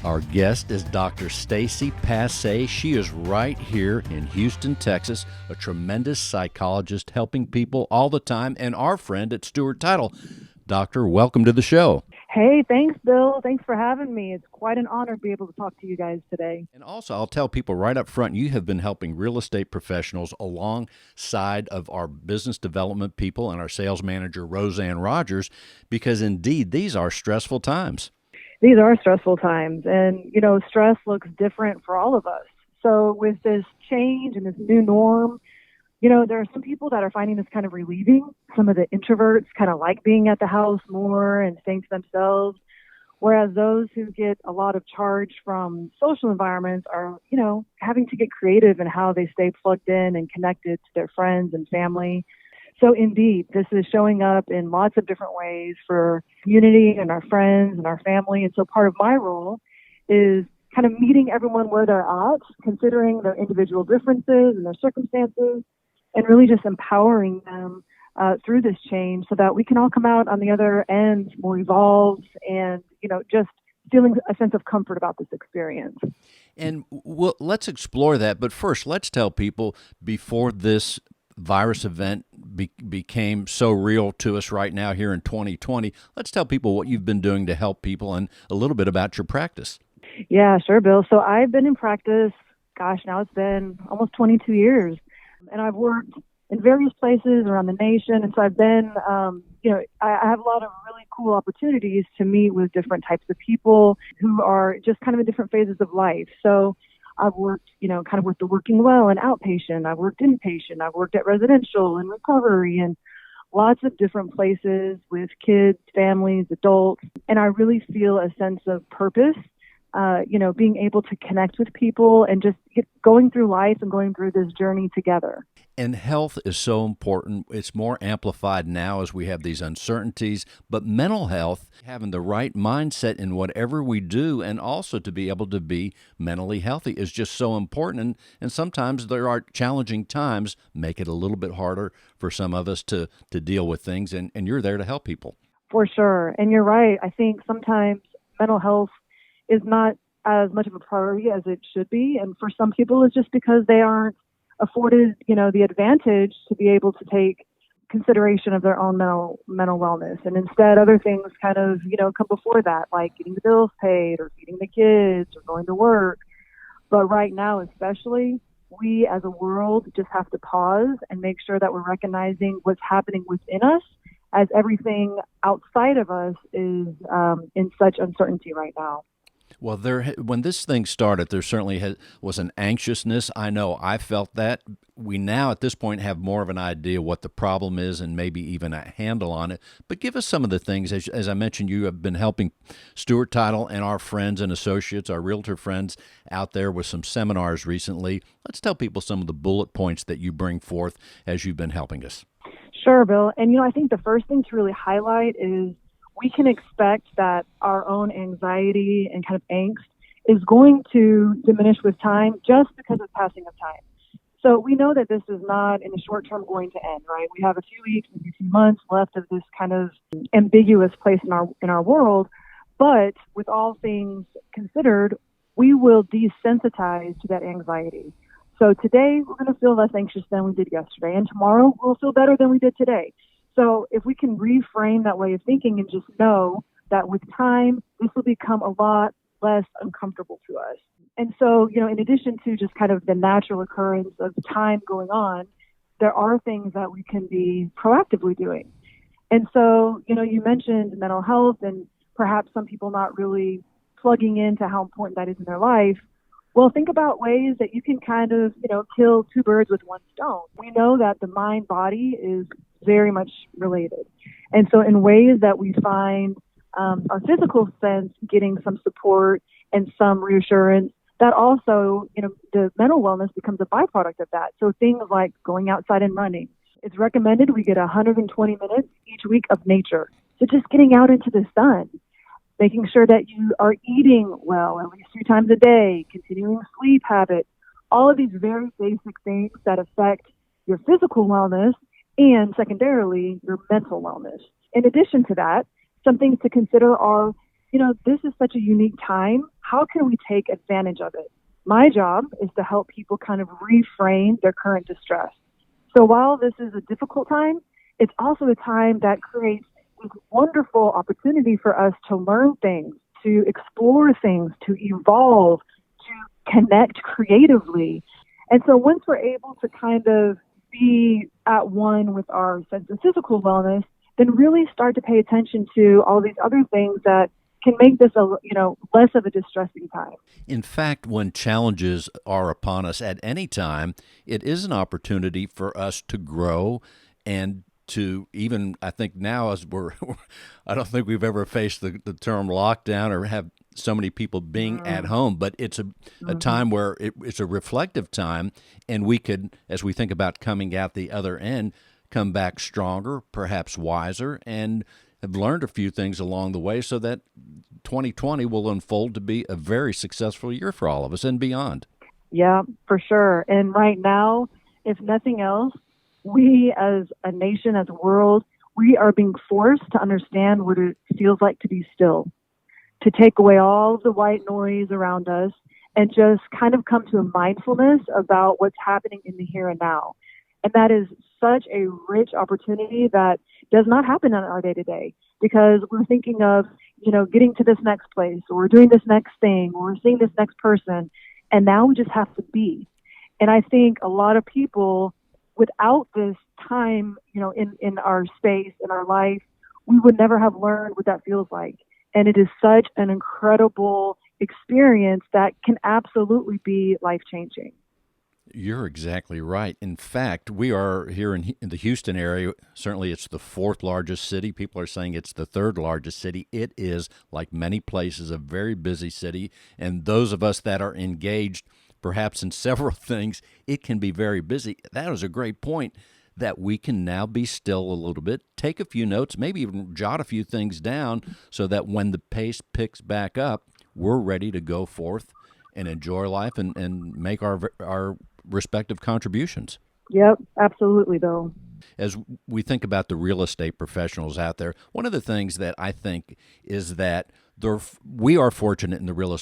Our guest is Dr. Stacci Passe. She is right here in Houston, Texas, a tremendous psychologist helping people all the time, and our friend at Stewart Title. Doctor, welcome to the show. Hey, thanks, Bill. Thanks for having me. It's quite an honor to be able to talk to you guys today. And also, I'll tell people right up front, you have been helping real estate professionals alongside of our business development people and our sales manager, Roseanne Rogers, because indeed, these are stressful times. These are stressful times, and, stress looks different for all of us. So with this change and this new norm, there are some people that are finding this kind of relieving. Some of the introverts kind of like being at the house more and staying to themselves, whereas those who get a lot of charge from social environments are, having to get creative in how they stay plugged in and connected to their friends and family. So indeed, this is showing up in lots of different ways for community and our friends and our family. And so part of my role is kind of meeting everyone where they're at, considering their individual differences and their circumstances, and really just empowering them through this change so that we can all come out on the other end more evolved and, just feeling a sense of comfort about this experience. And let's explore that. But first, let's tell people before this virus event became so real to us right now here in 2020, let's tell people what you've been doing to help people and a little bit about your practice. Yeah, sure, Bill. So I've been in practice, now it's been almost 22 years. And I've worked in various places around the nation. And so I've been, I have a lot of really cool opportunities to meet with different types of people who are just kind of in different phases of life. So I've worked, kind of with the working well and outpatient. I've worked inpatient. I've worked at residential and recovery and lots of different places with kids, families, adults. And I really feel a sense of purpose, being able to connect with people and just going through life and going through this journey together. And health is so important. It's more amplified now as we have these uncertainties, but mental health, having the right mindset in whatever we do, and also to be able to be mentally healthy is just so important. And sometimes there are challenging times, make it a little bit harder for some of us to deal with things, and you're there to help people. For sure. And you're right. I think sometimes mental health is not as much of a priority as it should be. And for some people, it's just because they aren't afforded, the advantage to be able to take consideration of their own mental wellness. And instead, other things kind of, come before that, like getting the bills paid or feeding the kids or going to work. But right now, especially, we as a world just have to pause and make sure that we're recognizing what's happening within us, as everything outside of us is in such uncertainty right now. Well, when this thing started, there certainly was an anxiousness. I know I felt that. We now, at this point, have more of an idea what the problem is and maybe even a handle on it. But give us some of the things. As I mentioned, you have been helping Stewart Title and our friends and associates, our realtor friends out there with some seminars recently. Let's tell people some of the bullet points that you bring forth as you've been helping us. Sure, Bill. And, I think the first thing to really highlight is we can expect that our own anxiety and kind of angst is going to diminish with time just because of passing of time. So we know that this is not in the short term going to end, right? We have a few weeks, maybe a few months left of this kind of ambiguous place in our world. But with all things considered, we will desensitize to that anxiety. So today we're going to feel less anxious than we did yesterday, and tomorrow we'll feel better than we did today. So if we can reframe that way of thinking and just know that with time, this will become a lot less uncomfortable to us. And so, in addition to just kind of the natural occurrence of time going on, there are things that we can be proactively doing. And so, you mentioned mental health and perhaps some people not really plugging into how important that is in their life. Well, think about ways that you can kind of, kill two birds with one stone. We know that the mind-body is very much related. And so in ways that we find our physical sense getting some support and some reassurance, that also, the mental wellness becomes a byproduct of that. So things like going outside and running. It's recommended we get 120 minutes each week of nature. So just getting out into the sun, making sure that you are eating well at least 3 times a day, continuing sleep habits, all of these very basic things that affect your physical wellness and secondarily your mental wellness. In addition to that, some things to consider are, this is such a unique time. How can we take advantage of it? My job is to help people kind of reframe their current distress. So while this is a difficult time, it's also a time that creates this wonderful opportunity for us to learn things, to explore things, to evolve, to connect creatively. And so once we're able to kind of be at one with our sense of physical wellness, then really start to pay attention to all these other things that can make this less of a distressing time. In fact, when challenges are upon us at any time, it is an opportunity for us to grow and to even, I think now as I don't think we've ever faced the term lockdown or have so many people being at home, but it's a time where it's a reflective time, and we could, as we think about coming out the other end, come back stronger, perhaps wiser, and have learned a few things along the way so that 2020 will unfold to be a very successful year for all of us and beyond. Yeah, for sure. And right now, if nothing else, we as a nation, as a world, we are being forced to understand what it feels like to be still, to take away all of the white noise around us and just kind of come to a mindfulness about what's happening in the here and now. And that is such a rich opportunity that does not happen in our day-to-day, because we're thinking of, getting to this next place, or doing this next thing, or seeing this next person. And now we just have to be. And I think a lot of people, without this time, in our space, in our life, we would never have learned what that feels like. And it is such an incredible experience that can absolutely be life-changing. You're exactly right. In fact, we are here in the Houston area. Certainly, it's the fourth largest city. People are saying it's the third largest city. It is, like many places, a very busy city. And those of us that are engaged, perhaps in several things, it can be very busy. That is a great point, that we can now be still a little bit, take a few notes, maybe even jot a few things down so that when the pace picks back up, we're ready to go forth and enjoy life and make our respective contributions. Yep, absolutely, though. As we think about the real estate professionals out there, one of the things that I think is that we are fortunate in the real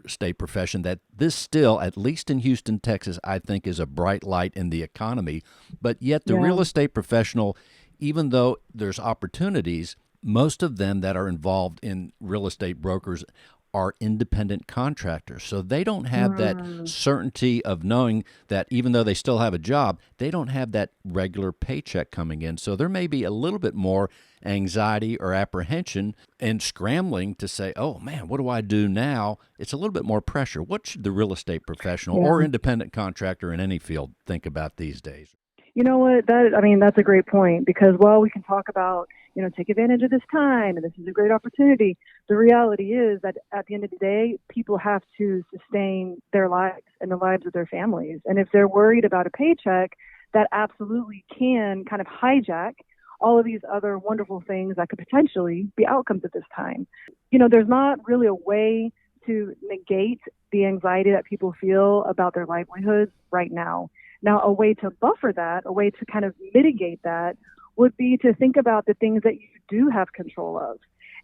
estate profession that this still, at least in Houston, Texas, I think is a bright light in the economy. But yet the real estate professional, even though there's opportunities, most of them that are involved in real estate brokers are independent contractors. So they don't have that certainty of knowing that even though they still have a job, they don't have that regular paycheck coming in. So there may be a little bit more anxiety or apprehension and scrambling to say, oh man, what do I do now? It's a little bit more pressure. What should the real estate professional or independent contractor in any field think about these days? You know what? That's a great point, because while we can talk about, take advantage of this time and this is a great opportunity, the reality is that at the end of the day, people have to sustain their lives and the lives of their families. And if they're worried about a paycheck, that absolutely can kind of hijack all of these other wonderful things that could potentially be outcomes at this time. There's not really a way to negate the anxiety that people feel about their livelihoods right now. Now, a way to buffer that, a way to kind of mitigate that, would be to think about the things that you do have control of.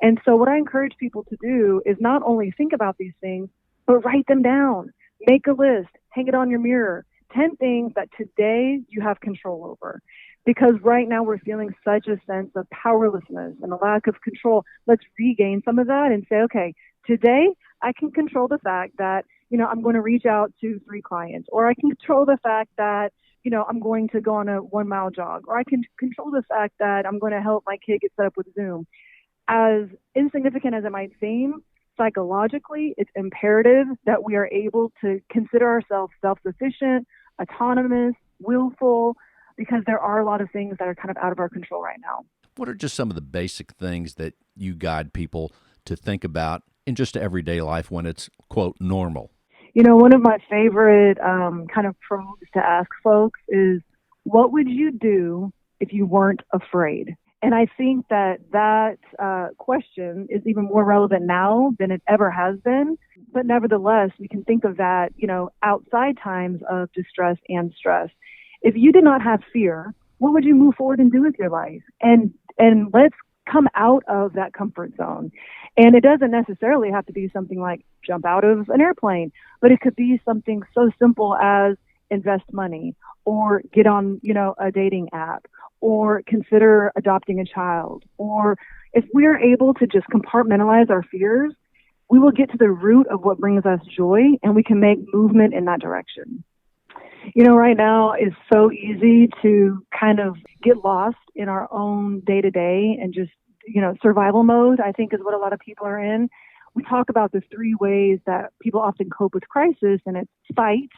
And so what I encourage people to do is not only think about these things, but write them down. Make a list, hang it on your mirror. 10 things that today you have control over. Because right now we're feeling such a sense of powerlessness and a lack of control. Let's regain some of that and say, okay, today I can control the fact that, I'm going to reach out to 3 clients, or I can control the fact that, I'm going to go on a 1-mile jog, or I can control the fact that I'm going to help my kid get set up with Zoom. As insignificant as it might seem, psychologically, it's imperative that we are able to consider ourselves self-sufficient, autonomous, willful, because there are a lot of things that are kind of out of our control right now. What are just some of the basic things that you guide people to think about in just everyday life when it's, quote, normal? One of my favorite kind of probes to ask folks is, what would you do if you weren't afraid? And I think that question is even more relevant now than it ever has been. But nevertheless, we can think of that, outside times of distress and stress. If you did not have fear, what would you move forward and do with your life? And let's come out of that comfort zone. And it doesn't necessarily have to be something like jump out of an airplane, but it could be something so simple as invest money or get on, a dating app or consider adopting a child. Or if we're able to just compartmentalize our fears, we will get to the root of what brings us joy and we can make movement in that direction. Right now it's so easy to kind of get lost in our own day-to-day and just, survival mode, I think, is what a lot of people are in. We talk about the three ways that people often cope with crisis, and it's fight,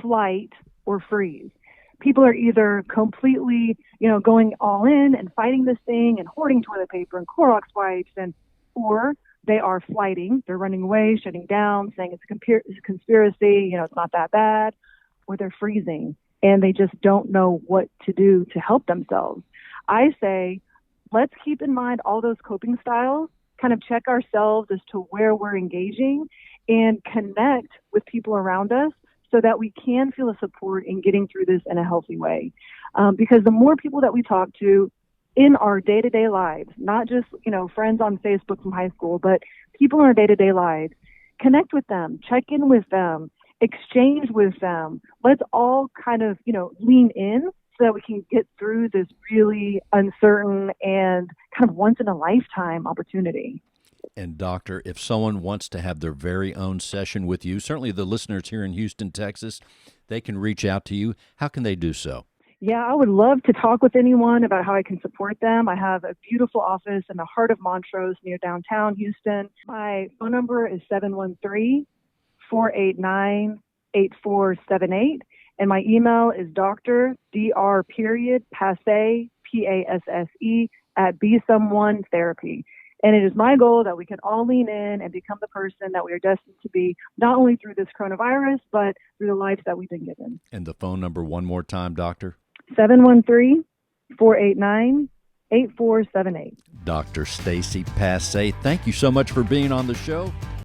flight, or freeze. People are either completely, going all in and fighting this thing and hoarding toilet paper and Clorox wipes, or they are flighting. They're running away, shutting down, saying it's a conspiracy, it's not that bad, or they're freezing and they just don't know what to do to help themselves. I say, let's keep in mind all those coping styles, kind of check ourselves as to where we're engaging and connect with people around us so that we can feel a support in getting through this in a healthy way. Because the more people that we talk to in our day-to-day lives, not just, friends on Facebook from high school, but people in our day-to-day lives, connect with them, check in with them, exchange with them. Let's all kind of, lean in so that we can get through this really uncertain and kind of once in a lifetime opportunity. And doctor, if someone wants to have their very own session with you, certainly the listeners here in Houston, Texas, they can reach out to you. How can they do so? Yeah, I would love to talk with anyone about how I can support them. I have a beautiful office in the heart of Montrose near downtown Houston. My phone number is 713-489-8478. And my email is Dr. Passe, Passe, at Be Someone Therapy. And it is my goal that we can all lean in and become the person that we are destined to be, not only through this coronavirus, but through the lives that we've been given. And the phone number one more time, doctor? 713-489-8478. Dr. Stacci Passe, thank you so much for being on the show.